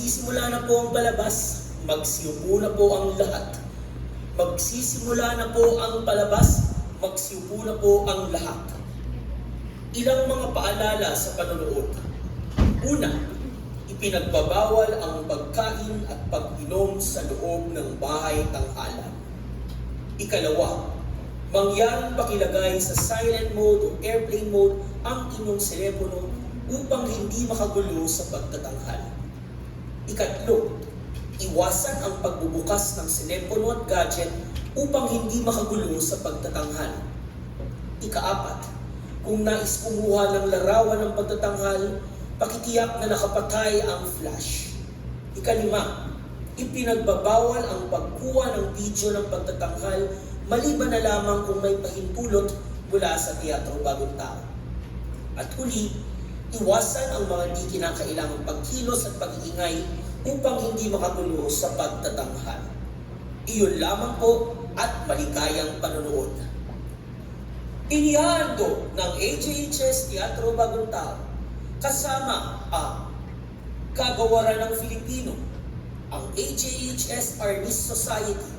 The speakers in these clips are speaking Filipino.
Magsisimula na po ang palabas, magsiupo na po ang lahat. Magsisimula na po ang palabas, magsiupo na po ang lahat. Ilang mga paalala sa panonood. Una, ipinagbabawal ang pagkain at pag-inom sa loob ng bahay tanghalan. Ikalawa, mangyaring pakilagay sa silent mode o airplane mode ang inyong telepono upang hindi makagulo sa pagtatanghal. Ikatlo, iwasan ang pagbubukas ng telepono at gadget upang hindi makagulo sa pagtatanghal. Ikaapat, kung nais kumuha ng larawan ng pagtatanghal, pakitiyak na nakapatay ang flash. Ikalima, ipinagbabawal ang pagkuha ng video ng pagtatanghal maliban na lamang kung may pahintulot mula sa Teatro Bagong Tao. At huli, iwasan ang mga di kinakailangang pagkilos at pag-iingay upang hindi makagulo sa pagtatanghal. Iyon lamang po at maligayang panonood. Inihahandog ng AJHS Teatro Bagong Tao kasama ang Kagawaran ng Filipino, ang AJHS Artist Society,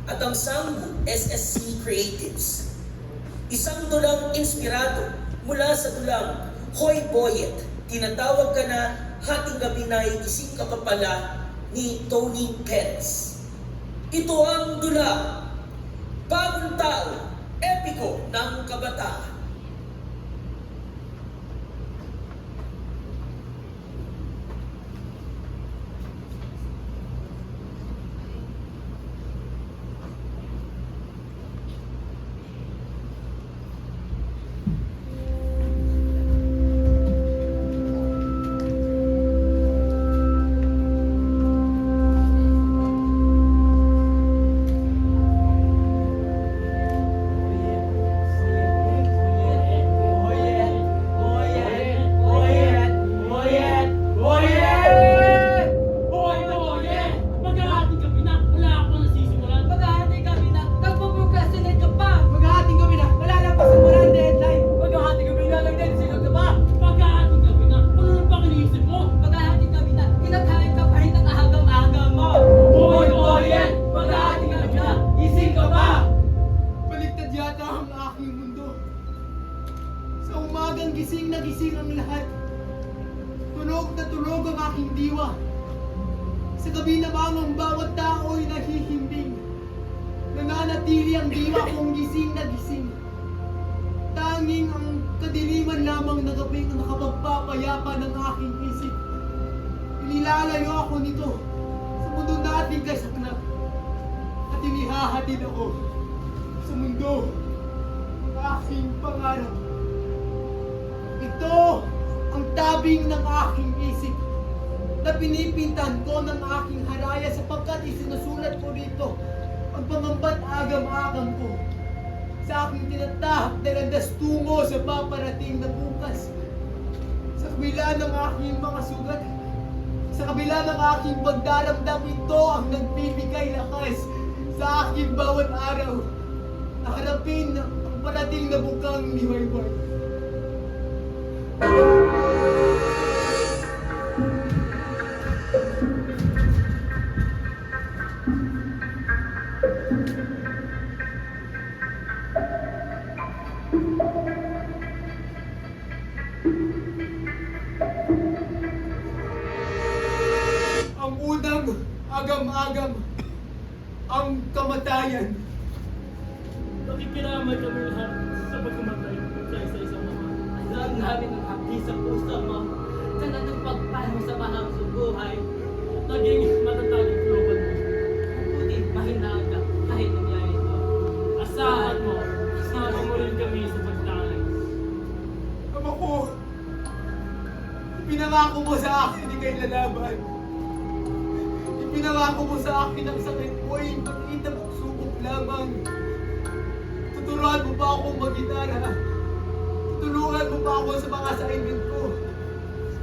at ang Sanggu SSC Creatives. Isang dulang inspirado mula sa dulang Hoy Boyet, tinatawag ka na, hating gabi na gising ka pa pala ni Tony Perez. Ito ang dula, Bagong Tao, epiko ng kabataan. Gising na gising ang lahat. Tulog na tulog ang aking diwa. Sa gabi namang ang bawat tao'y nahihimbing. Nananatili ang diwa kong gising na gising. Tanging ang kadiliman lamang na gabi ang nakapagpapayapa ng aking isip. Inilalayo ako nito sa mundo nating kasaknap. At inihahatid ako sa mundo ng aking pangarap. Ito ang tabing ng aking isip na pinipintahan ko ng aking haraya sapagkat isinusulat ko rito ang pangambat agam-agam ko sa aking tinatahak na landas tungo sa paparating na bukas. Sa kabila ng aking mga sugat, sa kabila ng aking pagdaramdam, ito ang nagbibigay lakas sa aking bawat araw na harapin ang parating na bukang liwayway. Ang unang agam-agam, ang kamatayan. Nakikiramay kami lahat sa pagkamatay sa isa-isang mga. Alam namin ang hapdi sa puso mo sa nagpagpano sa mahang buhay. Naging matatag ang tuloban mo. Ngunit mahina ka kahit nangyari ito. Asahan mo, sama mo rin kami sa pagtangay. Ama ko, ipinangako mo sa akin ni kay lalaban. Ipinangako mo sa akin ang sakit ko ay maliit na pagsubok lamang. Tuturuan mo ba akong mag-gitara? Tutulungan mo ba ako sa mga assignment ko?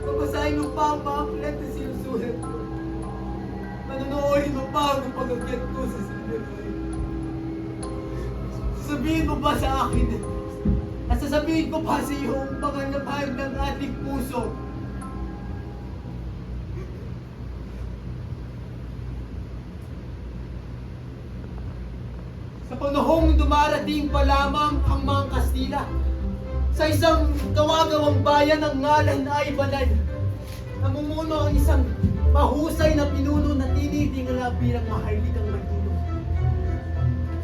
Babasahin mo pa ang mga aklat na sinusulat ko. Manonoodin mo pa ang pag-akyat ko sa sinilay. Sasabihin mo ba sa akin at sasabihin ko pa sa iyo ang panganabahag ng ating puso panahong dumarating pa lamang ang mga Kastila sa isang gawa-gawang bayan ng ngalan ay Banal. Namumuno ang isang mahusay na pinuno na tinitingala bilang maharlikang magtuno.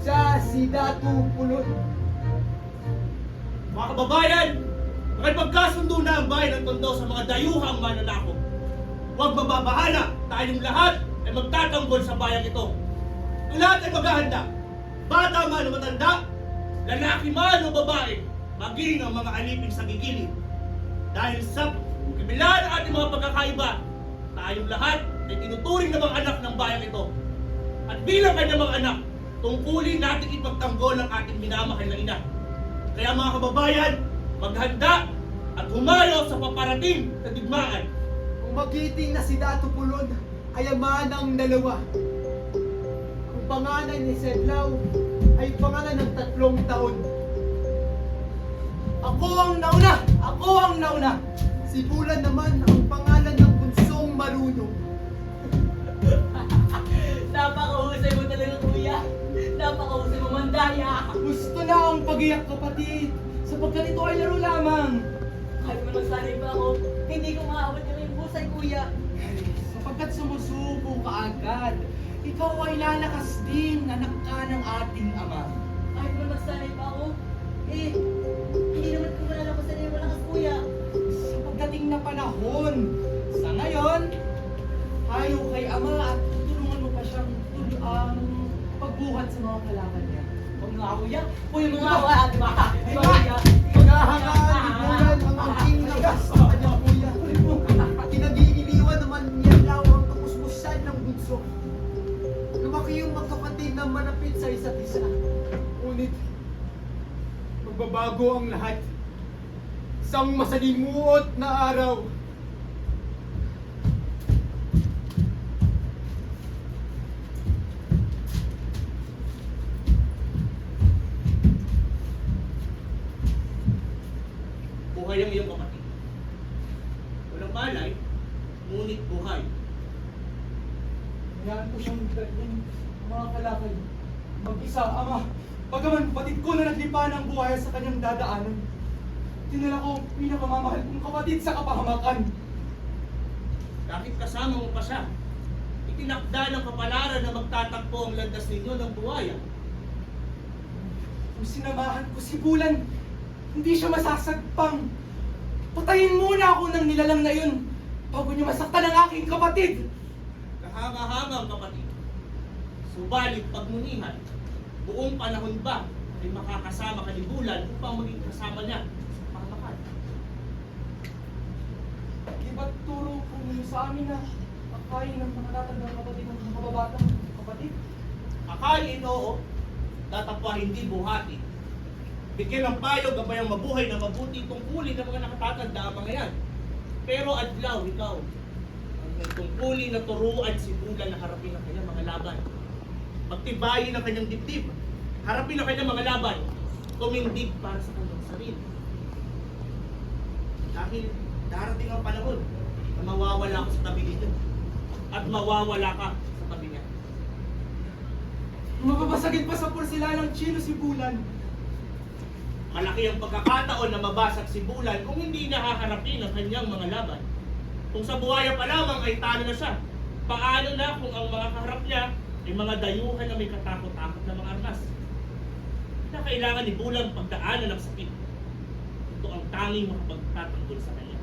Siya si Datu Pulod. Mga kababayan, makipagkasundo na ang bayan ng Tondo sa mga dayuhang mananakop. Huwag mababahala, tayong lahat ay magtatanggol sa bayang ito. Ang lahat ay maghahanda, bata man o matanda, lalaki man o babae, maging ang mga alipin sa gigilid. Dahil sa kabila ng ating mga pagkakaiba, tayong lahat ay tinuturing na mga anak ng bayang ito. At bilang kanyang mga anak, tungkulin natin ipagtanggol ang ating minamahal na ina. Kaya mga kababayan, maghanda at humayo sa paparating na digmaan. Ang magiting na si Datu Pulod ay ama ng dalawa. Ang pangalan ni Sedlaw ay pangalan ng 3 taon. Ako ang nauna! Ako ang nauna! Si Bulan naman ang pangalan ng bunsong marunong. Napakahusay mo talaga, kuya. Napakahusay mo, mandaya. Gusto na ang pag-iyak, kapatid, sapagkat ito ay laro lamang. Kahit man magsanay pa ako, hindi ko maawat yung husay, kuya. Sapagkat sumusuko ka agad, ikaw ay lalakas din, anak ka ng ating ama. Kahit man magsanay pa ako, hindi naman ko malalabasan na yung malakas, kuya. Sa pagdating na panahon, sa ngayon, tayo kay ama at tutulungan mo pa siyang pagbuhat sa mga kalaban niya. Huwag nga, kuya. Kuya, mga awa, di ba? Di ba, kuya? Maghahangaan ni Bulan ang angking nagas sa kanyang kuya. Kinagigiliwan naman niya lang ang kamusmusan ng bunso. Lumaki yung magkapatid na manapit sa isa't isa. Ngunit, magbabago ang lahat. Isang masalimuot na araw. Buhay ang iyong kapatid. Walang malay, ngunit buhay. Hayaan ko siyang ganyan, mga kalakal. Mag-isa, ama. Bagaman kapatid ko na naglipa ng buhay sa kanyang dadaanan. Tinala ko ang pinakamamahal kong kapatid sa kapahamakan. Kahit kasama mo pa siya, itinakda ng kapalaran na magtatagpo ang landas ninyo ng buhaya. Kung sinamahan ko si Bulan, hindi siya masasagpang. Patayin muna ako ng nilalang na yun bago niya masaktan ang aking kapatid. Kahanga-hangang kapatid. Subalit pagmunihan, buong panahon ba ay makakasama ka ni Bulan upang maging kasama niya sa pamakan? Di ba't turo po niyo sa amin na akayin ng mga tatandang kapatid ng mga kababatang kapatid? Akayin oo, tatapwa hindi buhati. Bigyan ng payo, gabayang mabuhay na mabuti tungkulin ng mga nakatatanda ang mga yan. Pero adlaw, ikaw, ang tungkulin na turuan si Bulan na harapin ang kanyang mga laban. Pagtibayin ang kanyang dibdib, harapin ang kanyang mga laban, tumindig para sa kanyang sarili. Dahil darating ang panahon na mawawala ako sa tabi ninyo at mawawala ka sa tabi niya. Mapapasagit pa sa porsilanang Chino si Bulan. Malaki ang pagkakataon na mabasag si Bulan kung hindi niya haharapin ang kanyang mga laban. Kung sa buhaya pa lamang ay talo na siya, paano na kung ang mga kaharap niya ay mga dayuhan na may katakot-takot na mga armas? Na kailangan ni Bulan pagdaanan ng sakit. Ito ang tanging makapagtatanggol sa kanya.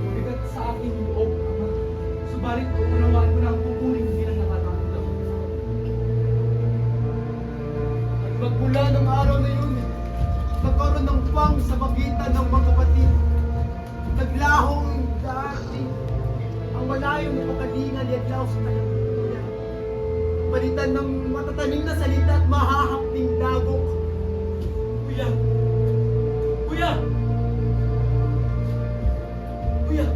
Bigat sa aking loob, ama. Subalit unawaan ko na ang tungkulin bilang nakatatanggap. At magmula ng araw na yun, nagkaroon ng pang sa pagitan ng mga kapatid. Naglahong dati ang malayong napakalingan yadlaw sa kanyang kuya. Palitan ng matatanim na salita at mahahapting dagok. Kuya! Kuya! Kuya!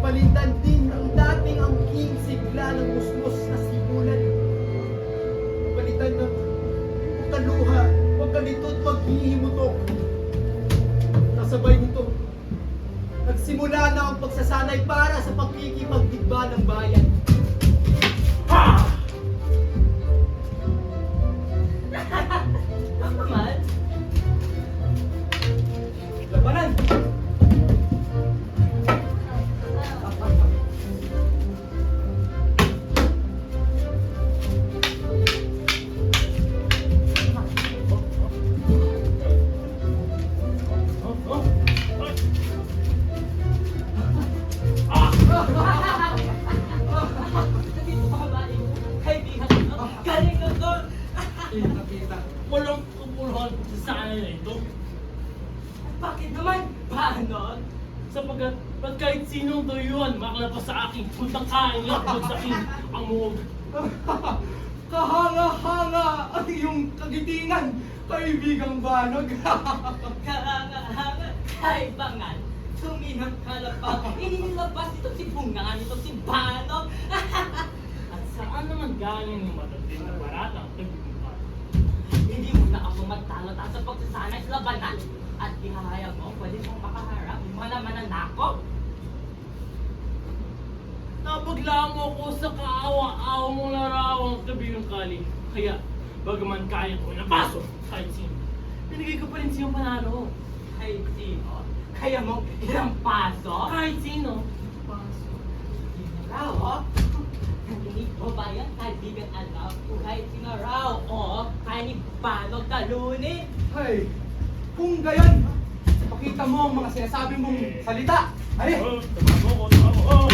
Palitan din ang dating angking sigla ng musmos na sibulan. Palitan ng kaluha, pagkalito at paghihimutok. Nasabay nito, nagsimula magsisimula na ang pagsasanay para sa pagkikipagdigma ng bayan. Naman, Labanan! nandito pa ba yung kaibigan ko? Galing ko doon! Kita. Walang kumuluhan sa sanay na ito. Bakit naman? Paano? Sapagkat ba't kahit sinong dayuhan makalabas sa aking puntang kain lang sa aking amog. Kahanga-hanga ang iyong kagitingan, kaibigang Banog. Kahanga-hanga, kaibangan. Tuminang kalapag, inilabas ito si Bungaan, ito si Banog. At saan naman galing yung matanding na baratang nagbubuhat? Hindi mo na ako magtalata sa pagsasanay sa labanan. At ihahayag mo, pwede mong makaharap yung mga mananakop. Napaglaan mo ako sa kaawa-awa mong larawang kabilang kali. Kaya, bagaman kaya ko napasok kahit sino, binigay ko pa rin siyang panalo. Kahit sino, kaya mong ilang paso. Kahit sino, pasok. Sino raw, oh? Nandinig mo ba yan, kaibigan alam? Kahit sino raw, oh? Kaya ni Banog talunin. Hay, kung gayon, pakita mo ang mga sinasabi mong salita. Hali! Oh, tama ko. Oh!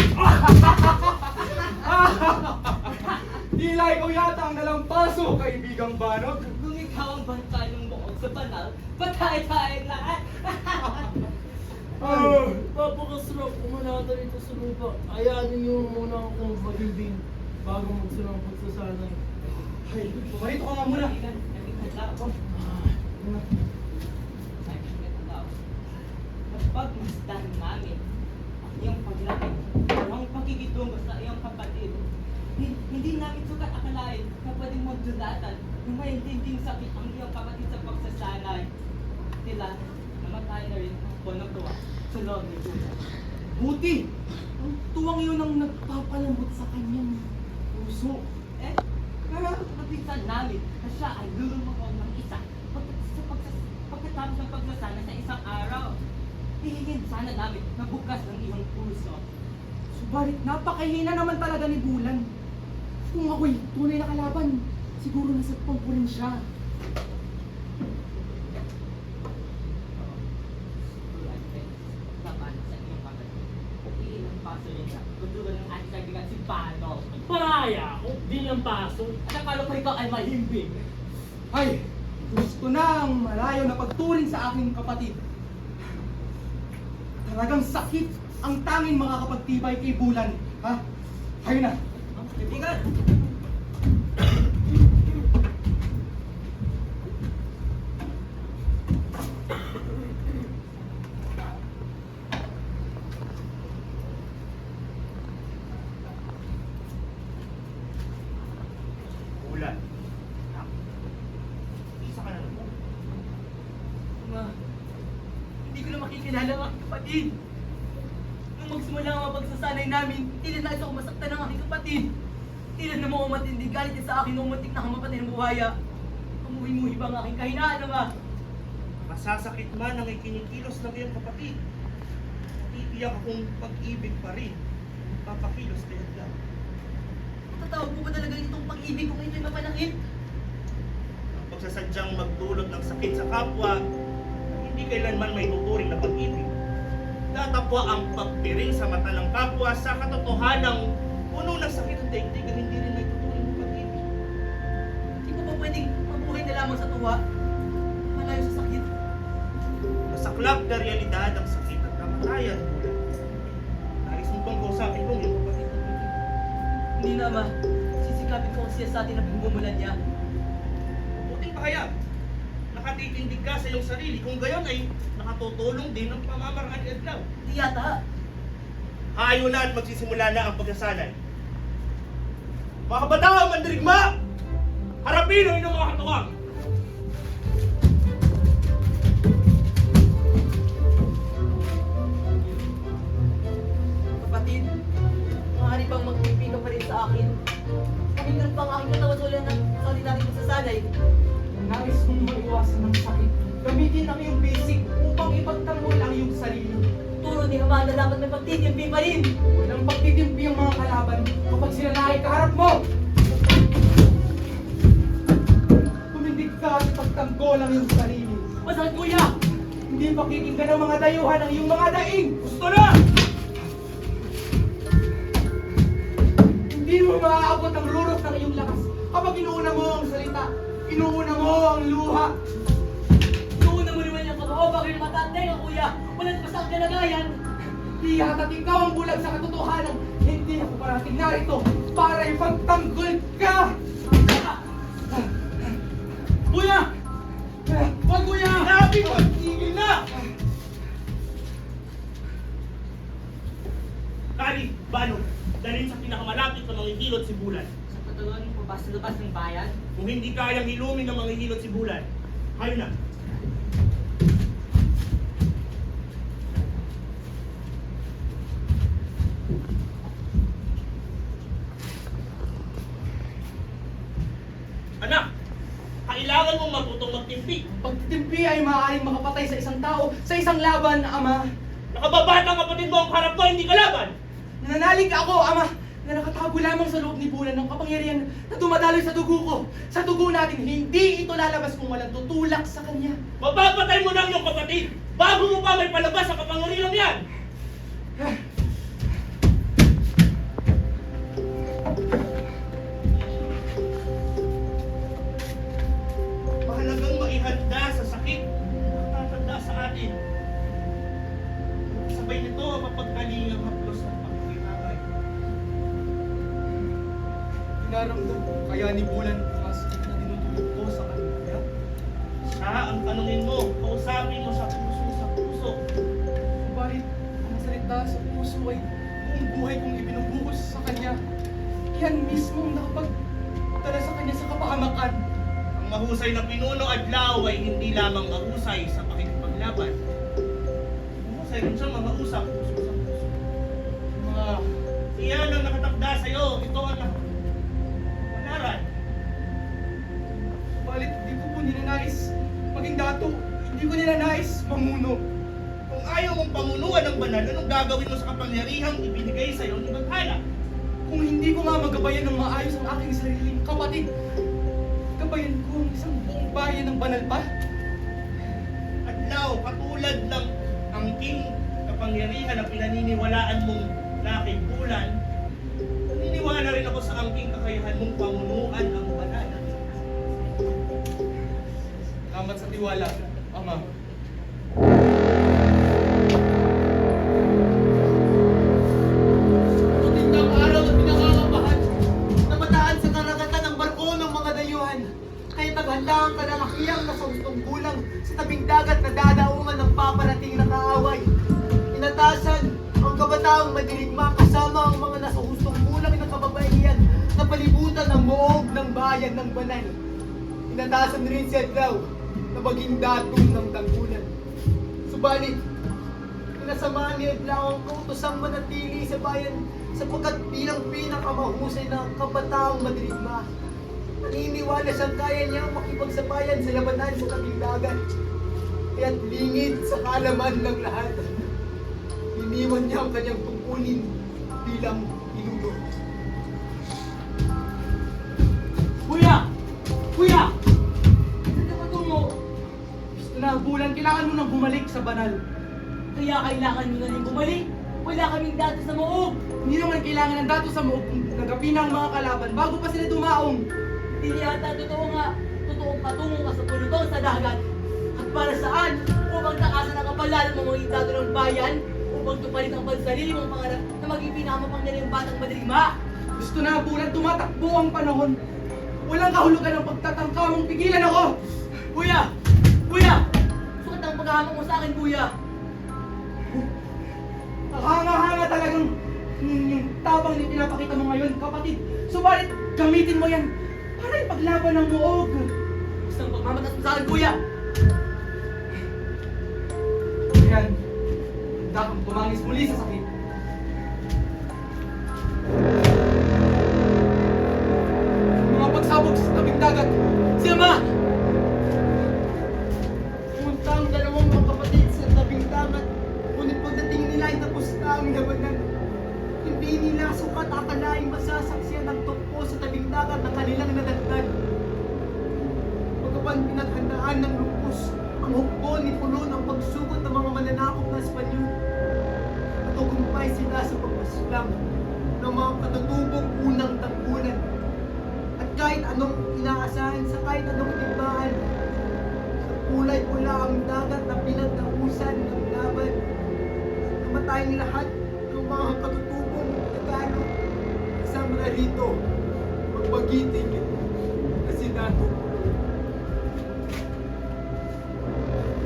Tila ikaw yata ang nalampaso, kaibigang Banog. Kung ikaw ang bantay ng buong sa banal, patay tayo lahat. Papakasarap umanata rito sa lupa. Ayanin niyo muna akong magilding bago magsunang pagsasanay. Hay, pumarito ka nga muna. Pagmasdan namin ang iyong paglaki, ang pagkikitungo sa iyong kapatid. Hindi namin sukat akalain na pwedeng magdulatan ng maintinding sakit ang iyong kapatid sa pagsasanay. Sila, namatay na rin ang tuwa sa loob ni Judah. Buti, ang tuwang yun ang nagpapalambot sa kanyang puso. Eh, pero napisan namin na siya ay lulumakaw ng isa pagkatapos ng pagsasanay sa isang araw. Hihingin sana namin na bukas ng iyong puso. Subalit napakahina naman talaga ni Bulan. Kung ako'y tunay na kalaban, siguro nasagpang ko rin siya. Laban sa iyong kapatid. Iilang paso niya. Tutulong ng ating kaibigan si Pano. Paraya ako, di lang paso. At akala ko ikaw ay mahimbing. Ay, gusto na ang malayo na pagturing sa aking kapatid. Talagang sakit ang tanging makakapagtibay kay Bulan. Ha? Hayo na. Kaibigan! Ulan. Isa ka na naman. Ma, hindi ko na makikilala ang aking kapatid. Nung magsimula ang pagsasanay namin, tila na ako masaktan ng aking kapatid. Tila na mo matindi galit niya sa akin nung muntik na kamapatid ng buhaya. Umuhi-muhi ba ang aking kahinaan, ama? Masasakit man ang ikinikilos ng iyong kapatid. Titiyak akong pag-ibig pa rin. Papakilos kayo lang. Tatawag mo ba talaga itong pag-ibig kung ito'y mapanakit? Ang pagsasadyang magdulot ng sakit sa kapwa, hindi kailanman may tuturing na pag-ibig. Tatapwa ang pagpiring sa mata ng kapwa sa katotohanang puno ng sakit ng daigdig at hindi rin may tuturing na pag-ibig. Hindi mo ba pwedeng mabuhay na lamang sa tuwa? Malayo sa sakit. Masaklap na realidad ang sakit at kamatayan. Nais mo bang kausapin kong iyong kapatid? Hindi na, ama. Sisikapin ko ang siya sa atin na pinagmumulan niya. Buting pahayag. Nakatitindig ka sa iyong sarili kung gayon ay nakatutulong din ang pamamaraan ni Adlaw. Di yata. Hayo na at magsisimula na ang pagsasanay. Mga kabataan, mandirigma! Harapin ang inyong mga katuwang! gamitin ang iyong basic upang ipagtanggol ang iyong sarili. Turo ni Ama na dapat may pagtitimpi pa rin. Walang pagtitimpi ang mga kalaban kapag sila nakikaharap mo. Tumindig ka at ipagtanggol ang iyong sarili. Masakit kuya! Hindi pakikinggan ng mga dayuhan ang iyong mga daing. Gusto na! Hindi mo maaabot ang ruros ng iyong lakas kapag inuuna mo ang salita, inuuna mo ang luha. Noon na mo naman yung kapao, bakit matantay ka kuya? Walang pasang kalagayan. Di hata't ikaw ang bulag sa katotohanan. Hindi ako parating narito para ipagtanggol ka. Kuya! Wag kuya! Sinabi ko, tigil na! Kali, Bano, dalhin sa pinakamalapit na mga hilot si Bulan. Sa patulungan mo pa sa labas ng bayan? Kung hindi kayang hilumin ng mga hilot si Bulan, kayo na. Anak, kailangan mong matutong magtimpi. Pagtitimpi ay maaaring makapatay sa isang tao sa isang laban, Ama. Nakababatang kapatid mo ang harap mo, hindi kalaban. Nananalig ako, Ama, na nakatago lamang sa loob ni Bulan ng kapangyarihan na dumadaloy sa dugo ko. Sa dugo natin, hindi ito lalabas kung walang tutulak sa kanya. Mapapatay mo lang yung kapatid bago mo pa may palabas sa kapangyarihan yan. Mahalagang maihanda sa sakit na tatanda sa atin. Sabay nito ang mapagkalingang haplos ng pagkakilangay. Inaramdam ko kaya ni Bulan ang sakit na dinudulog ko sa kanya. Siya ang tanungin mo, kausapin mo sa puso sa puso. Subalit, ang salita sa puso ay buong buhay kong ibinubuhos sa kanya. Yan mismo ang nakapagdala sa kanya sa kapahamakan. Ang mahusay na pinuno adlaw ay hindi lamang mahusay sa pakikipaglaban. Mahusay rin siyang mamausap puso sa puso. Mga Iyan ang nakatakda sa'yo. Ito ang nakapanaran. subalit, hindi ko po ninanais maging dato. Hindi ko ninanais mamuno. Kung ayaw mong pamunuan ng banal, anong gagawin mo sa kapangyarihang ibinigay sa'yo ni Baghala? Kung hindi ko nga magabayan ng maayos ang aking sariling kapatid, gabayan ko ang isang buong bayan ng banal pa. Adlaw, katulad ng angking kapangyarihan na pinaniniwalaan mong nakikulan, naniniwala rin ako sa angking kakayahan mong pamunuan ang banal. Salamat sa tiwala, Ama. Matindang araw at pinakakabahan na mataan sa karagatan ng barko ng mga dayuhan. Kaya naghanda ang kalalakihang na sa gustong gulang sa tabing dagat na dadaungan ng paparating na kaaway. Inatasan ang kabataang madirigma kasama ang mga nasa gustong gulang ng kababaihan na palibutan ng moob ng bayan ng Banal. Inatasan rin si Adlaw na maging datong ng tangkulan. Subalit, pinasamaan ni Adlaw ang kautosang manatili sa bayan sapagkat bilang pinakamahusay na kabataang madirigma. Naniniwala siyang kaya niya makipagsabayan sa labanan sa tabing dagat. Kaya't lingid sa kalaman ng lahat. Iniwan niya ang kanyang tungkulin bilang inuno. Kuya! Kuya! Saan ka patungo? Gusto na, Bulan, kailangan mo nang bumalik sa banal. Kaya kailangan nyo na rin bumalik. Wala kaming dato sa moob. Hindi naman kailangan ng dato sa moob kung nagapin ang mga kalaban bago pa sila dumaong. Hindi yata totoo nga. Totoong patungo ka sa pulutong sa dagat. At para saan? Upang takasan ang kapalaran ng mga dato ng bayan. Upang tuparin ang pansarili mong pangarap na maging pinakamangyarihang batang madirigma. Gusto na, Bulan, tumatakbo ang panahon. Walang kahulugan ang pagtatangka mong pigilan ako! Kuya! Kuya! Sukat ang paghahamang mo sa akin, kuya. Hanga-hanga talagang yung tabang na pinapakita mo ngayon, kapatid. Subalit, gamitin mo yan para ipaglaban ng muog. Gusto ang pagmamatas mo sa akin, kuya. Yan, handa kang tumangis muli sa sakit. Mga pagsabog sa tabing dagat, Si Ama! Puntang nasukat akalaing masasaksiyan ng tukpo sa tabing dagat ng kanilang nadagdag. Pagkapan pinaghandaan ng lupus, ang hukbo ni Pulon ang pagsugod ng mga mananakop na Espanyol. Natugumpay sila sa pagpaslang ng mga katutubong unang tanggulan. At kahit anong inaasahan sa kahit anong timbaan, kulay pula ang dagat na pinagdausan ng laban. Namatay lahat ng mga katutubong Tagalog. Kasama na rito, magpagiting na si Dato.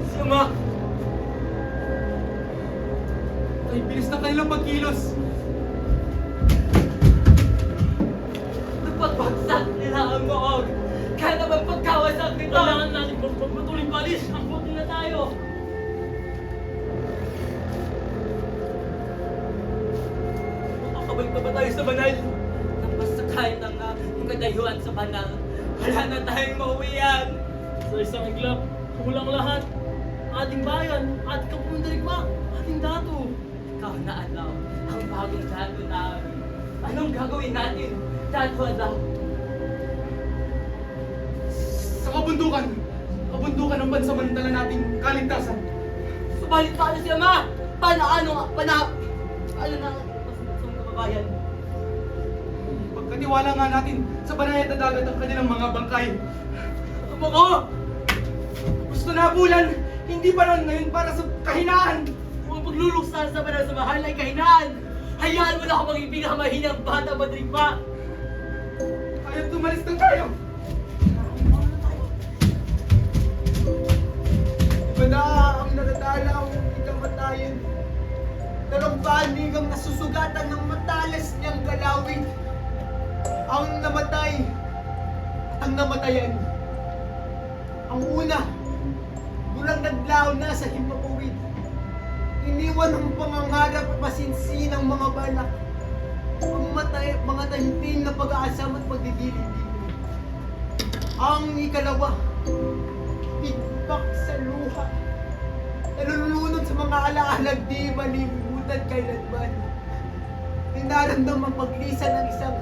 Si Ama! Ay, bilis na kanilang pagkilos. Nagpagbagsak nila ang moog. Kaya naman pagkawasak nito. Kailangan natin magpatuloy balis. Ang buti na tayo. Makakabalik pa ba tayo sa banal? Nang masakay ng kadayuhan sa banal. Wala na tayong mauwian. Sa isang iglap, kulang lahat. Ating bayan, ating kapundarigma, ating dato. Ikaw na alaw, ang bagong dato namin. Anong gagawin natin? Dato alaw. Sa kabundukan ng pansamantala nating kaligtasan. Subalit paano si Ama? Ano na ang kababayan? Pagkatiwala nga natin sa banayad na dagat ang kanilang mga bangkay. Ama ko! Gusto na bulan, hindi pa ron ngayon para sa kahinaan. Kung ang pagluluksan sa banal sa mahal ay kahinaan, hayaan mo na ako maging pinakamahinang bata madrigma. Ayaw tumalis ng tayo. Iba na ang natatalaw ng ikamatayan. Dalawang panigang nasusugatan ng matalas niyang galawin. Ang namatay at ang namatayan. Ang una, mulang naglaw na sa himpapawid. Iniwan ang pangangarap at masinsin ang mga balak. Mga tahimtim na pag-aasam at pagdidilin-dilin. Ang ikalawa, tigpak sa luha. Nalulunod sa mga alaalag di malimutan kailanman. Ninaramdam ang paglisan ng isang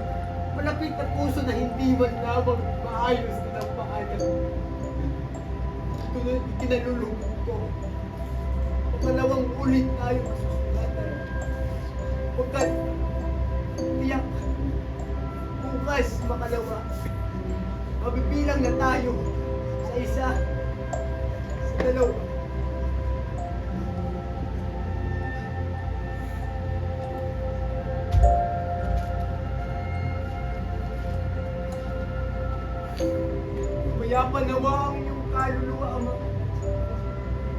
malapit na puso na hindi man lamang maayos ng pangalan. Ito na ikinalulungkot ko. Pangalawang ulit tayo masusulatan. Pagkat tiyak, bukas makalawa, mabibilang na tayo sa isa, sa dalawa. Mayapan nawa ang iyong kaluluwa, Ama.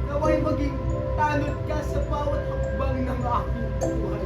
Naway maging tanod ka sa bawat hakbang ng aking buhay.